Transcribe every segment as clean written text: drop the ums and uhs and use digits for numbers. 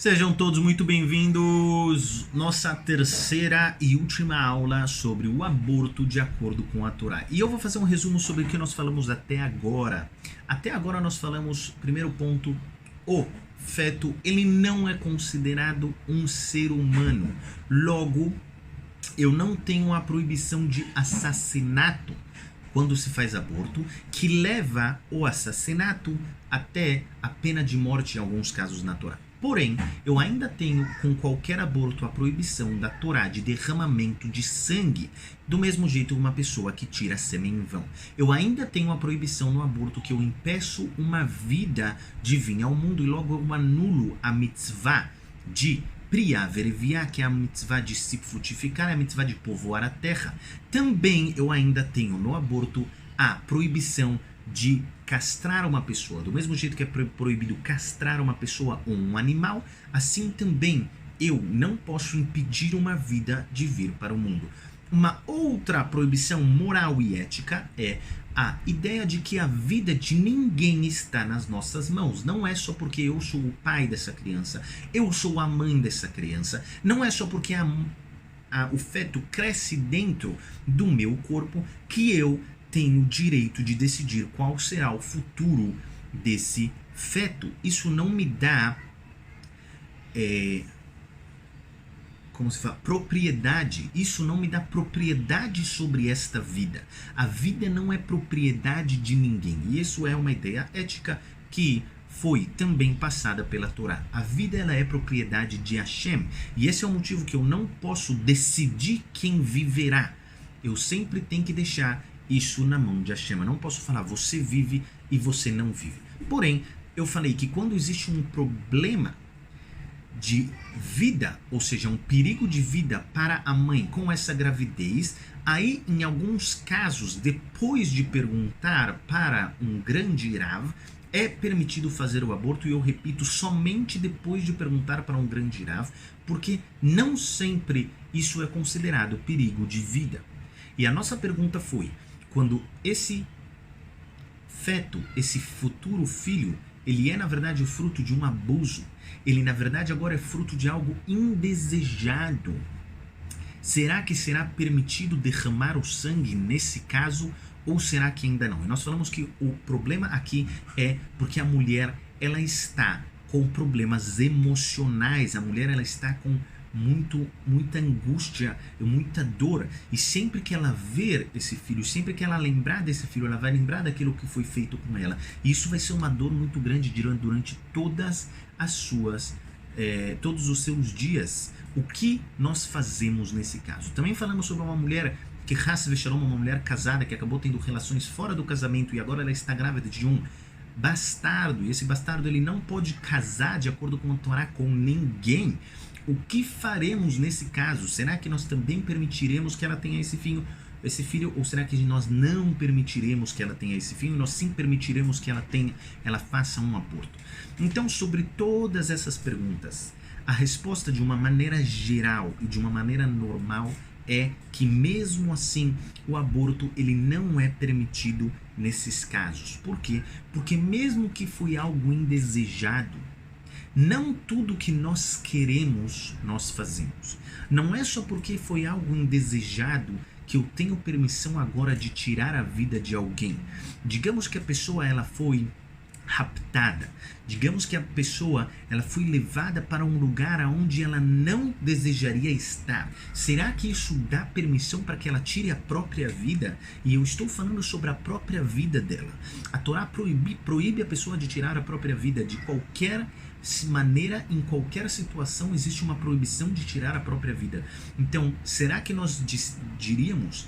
Sejam todos muito bem-vindos. Nossa terceira e última aula sobre o aborto de acordo com a Torá. E eu vou fazer um resumo sobre o que nós falamos até agora. Até agora nós falamos, primeiro ponto, o feto, ele não é considerado um ser humano. Logo, eu não tenho a proibição de assassinato quando se faz aborto, que leva o assassinato até a pena de morte em alguns casos na Torá. Porém, eu ainda tenho com qualquer aborto a proibição da Torá de derramamento de sangue, do mesmo jeito uma pessoa que tira sêmen em vão. Eu ainda tenho a proibição no aborto que eu impeço uma vida de vir ao mundo e logo eu anulo a mitzvah de Priá Vereviá, que é a mitzvah de se frutificar, é a mitzvah de povoar a terra. Também eu ainda tenho no aborto a proibição de castrar uma pessoa. Do mesmo jeito que é proibido castrar uma pessoa ou um animal, assim também eu não posso impedir uma vida de vir para o mundo. Uma outra proibição moral e ética é a ideia de que a vida de ninguém está nas nossas mãos. Não é só porque eu sou o pai dessa criança, eu sou a mãe dessa criança. Não é só porque o feto cresce dentro do meu corpo que eu tenho o direito de decidir qual será o futuro desse feto. Isso não me dá como se fala, propriedade. Isso não me dá propriedade sobre esta vida. A vida não é propriedade de ninguém. E isso é uma ideia ética que foi também passada pela Torá. A vida ela é propriedade de Hashem. E esse é o motivo que eu não posso decidir quem viverá. Eu sempre tenho que deixar isso na mão de Hashem. Eu não posso falar você vive e você não vive. Porém, eu falei que quando existe um problema de vida, ou seja, um perigo de vida para a mãe com essa gravidez, aí em alguns casos, depois de perguntar para um grande Rav, é permitido fazer o aborto, e eu repito, somente depois de perguntar para um grande Rav, porque não sempre isso é considerado perigo de vida. E a nossa pergunta foi, quando esse feto, esse futuro filho, ele é na verdade o fruto de um abuso, ele na verdade agora é fruto de algo indesejado, será que será permitido derramar o sangue nesse caso ou será que ainda não? E nós falamos que o problema aqui é porque a mulher ela está com problemas emocionais, a mulher ela está com muita angústia, muita dor, e sempre que ela ver esse filho, sempre que ela lembrar desse filho, ela vai lembrar daquilo que foi feito com ela, e isso vai ser uma dor muito grande durante todas as suas todos os seus dias. O que nós fazemos nesse caso? Também falamos sobre uma mulher que Hass Veshalom, uma mulher casada que acabou tendo relações fora do casamento e agora ela está grávida de um bastardo, e esse bastardo ele não pode casar de acordo com a Torá com ninguém. O que faremos nesse caso? Será que nós também permitiremos que ela tenha esse filho, ou será que nós não permitiremos que ela tenha esse filho? Nós sim permitiremos que ela faça um aborto. Então, sobre todas essas perguntas, a resposta de uma maneira geral e de uma maneira normal é que mesmo assim o aborto ele não é permitido nesses casos. Por quê? Porque mesmo que foi algo indesejado, não tudo que nós queremos, nós fazemos. Não é só porque foi algo indesejado que eu tenho permissão agora de tirar a vida de alguém. Digamos que a pessoa ela foi raptada. Digamos que a pessoa ela foi levada para um lugar onde ela não desejaria estar. Será que isso dá permissão para que ela tire a própria vida? E eu estou falando sobre a própria vida dela. A Torá proíbe a pessoa de tirar a própria vida de qualquer maneira, em qualquer situação existe uma proibição de tirar a própria vida. Então, será que nós diríamos: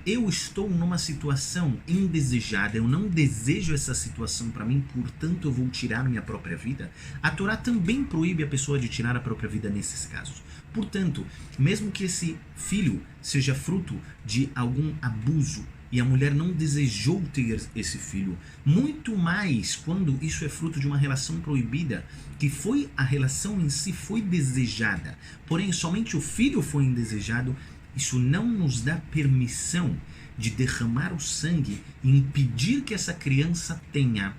eu estou numa situação indesejada, eu não desejo essa situação para mim, portanto eu vou tirar minha própria vida? A Torá também proíbe a pessoa de tirar a própria vida nesses casos. Portanto, mesmo que esse filho seja fruto de algum abuso e a mulher não desejou ter esse filho, muito mais quando isso é fruto de uma relação proibida, que foi a relação em si foi desejada, porém somente o filho foi indesejado, isso não nos dá permissão de derramar o sangue e impedir que essa criança tenha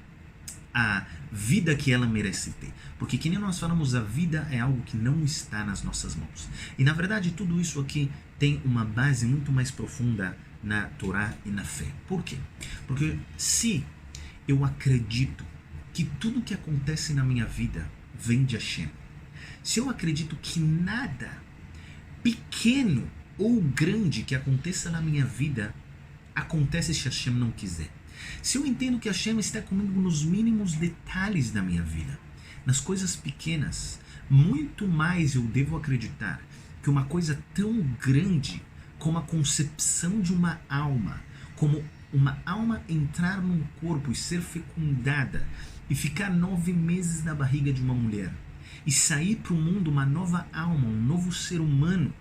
a vida que ela merece ter. Porque, que nem nós falamos, a vida é algo que não está nas nossas mãos. E, na verdade, tudo isso aqui tem uma base muito mais profunda na Torá e na fé. Por quê? Porque se eu acredito que tudo que acontece na minha vida vem de Hashem, se eu acredito que nada pequeno ou grande que aconteça na minha vida acontece se Hashem não quiser, se eu entendo que Hashem está comigo nos mínimos detalhes da minha vida, nas coisas pequenas, muito mais eu devo acreditar que uma coisa tão grande como a concepção de uma alma, como uma alma entrar num corpo e ser fecundada e ficar 9 meses na barriga de uma mulher e sair para o mundo uma nova alma, um novo ser humano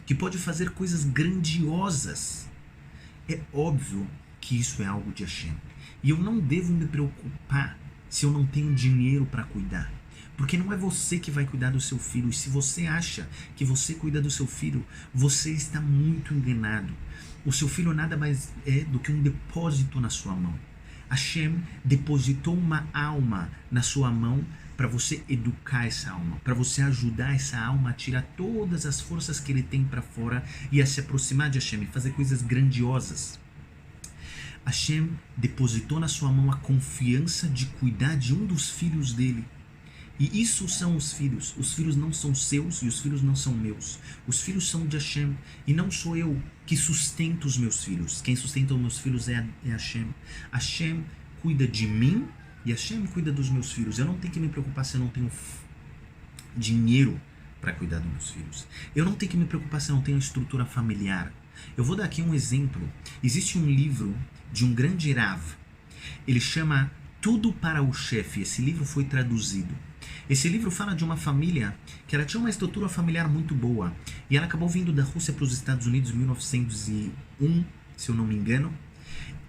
que pode fazer coisas grandiosas, é óbvio que isso é algo de Hashem. E eu não devo me preocupar se eu não tenho dinheiro para cuidar. Porque não é você que vai cuidar do seu filho. E se você acha que você cuida do seu filho, você está muito enganado. O seu filho nada mais é do que um depósito na sua mão. Hashem depositou uma alma na sua mão para você educar essa alma, para você ajudar essa alma a tirar todas as forças que ele tem para fora e a se aproximar de Hashem e fazer coisas grandiosas. Hashem depositou na sua mão a confiança de cuidar de um dos filhos dele. E isso são os filhos. Os filhos não são seus e os filhos não são meus. Os filhos são de Hashem. E não sou eu que sustento os meus filhos. Quem sustenta os meus filhos é Hashem. Hashem cuida de mim e Hashem cuida dos meus filhos. Eu não tenho que me preocupar se eu não tenho dinheiro para cuidar dos meus filhos. Eu não tenho que me preocupar se eu não tenho estrutura familiar. Eu vou dar aqui um exemplo. Existe um livro de um grande Rav. Ele chama Tudo para o Chefe. Esse livro foi traduzido. Esse livro fala de uma família que ela tinha uma estrutura familiar muito boa. E ela acabou vindo da Rússia para os Estados Unidos em 1901, se eu não me engano.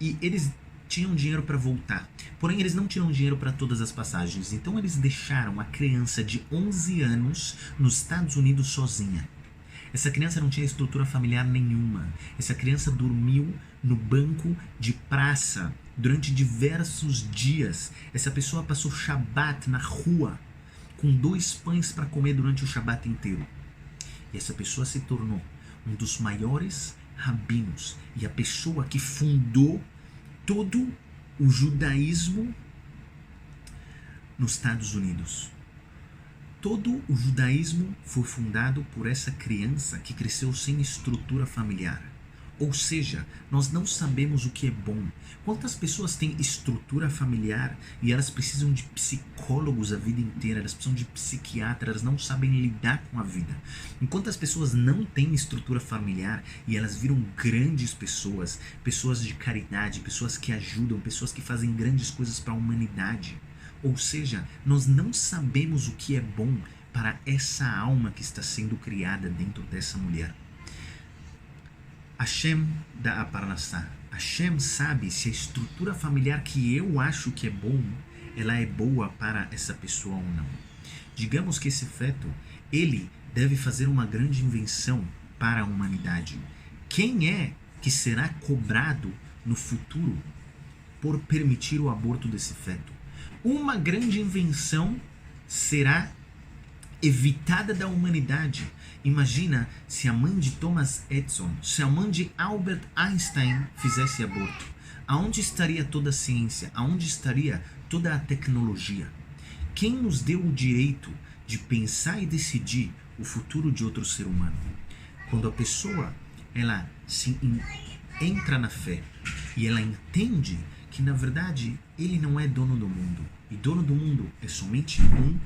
E eles tinham dinheiro para voltar. Porém, eles não tinham dinheiro para todas as passagens. Então, eles deixaram a criança de 11 anos nos Estados Unidos sozinha. Essa criança não tinha estrutura familiar nenhuma. Essa criança dormiu no banco de praça durante diversos dias. Essa pessoa passou Shabat na rua com 2 pães para comer durante o Shabat inteiro. E essa pessoa se tornou um dos maiores rabinos e a pessoa que fundou todo o judaísmo nos Estados Unidos. Todo o judaísmo foi fundado por essa criança que cresceu sem estrutura familiar. Ou seja, nós não sabemos o que é bom. Quantas pessoas têm estrutura familiar e elas precisam de psicólogos a vida inteira, elas precisam de psiquiatra, elas não sabem lidar com a vida. Enquanto as pessoas não têm estrutura familiar e elas viram grandes pessoas, pessoas de caridade, pessoas que ajudam, pessoas que fazem grandes coisas para a humanidade. Ou seja, nós não sabemos o que é bom para essa alma que está sendo criada dentro dessa mulher. Hashem dá a parnassá. Hashem sabe se a estrutura familiar que eu acho que é bom, ela é boa para essa pessoa ou não. Digamos que esse feto, ele deve fazer uma grande invenção para a humanidade. Quem é que será cobrado no futuro por permitir o aborto desse feto? Uma grande invenção será evitada da humanidade. Imagina se a mãe de Thomas Edison, se a mãe de Albert Einstein fizesse aborto. Aonde estaria toda a ciência? Aonde estaria toda a tecnologia? Quem nos deu o direito de pensar e decidir o futuro de outro ser humano? Quando a pessoa ela entra na fé e ela entende que na verdade ele não é dono do mundo e dono do mundo é somente um,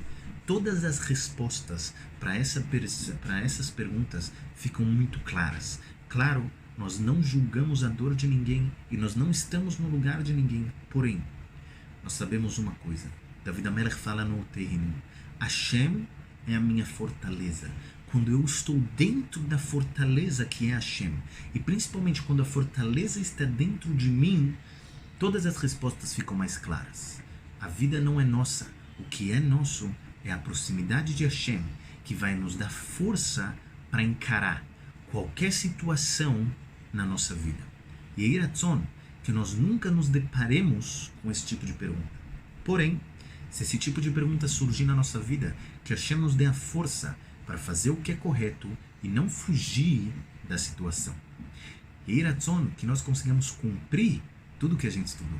todas as respostas para essas perguntas ficam muito claras. Claro, nós não julgamos a dor de ninguém e nós não estamos no lugar de ninguém. Porém, nós sabemos uma coisa. David HaMelech fala no Tehillim: Hashem é a minha fortaleza. Quando eu estou dentro da fortaleza que é Hashem, e principalmente quando a fortaleza está dentro de mim, todas as respostas ficam mais claras. A vida não é nossa. O que é nosso é a proximidade de Hashem, que vai nos dar força para encarar qualquer situação na nossa vida. E é Ratzon que nós nunca nos deparemos com esse tipo de pergunta. Porém, se esse tipo de pergunta surgir na nossa vida, que Hashem nos dê a força para fazer o que é correto e não fugir da situação. E Ratzon, que nós consigamos cumprir tudo que a gente estudou.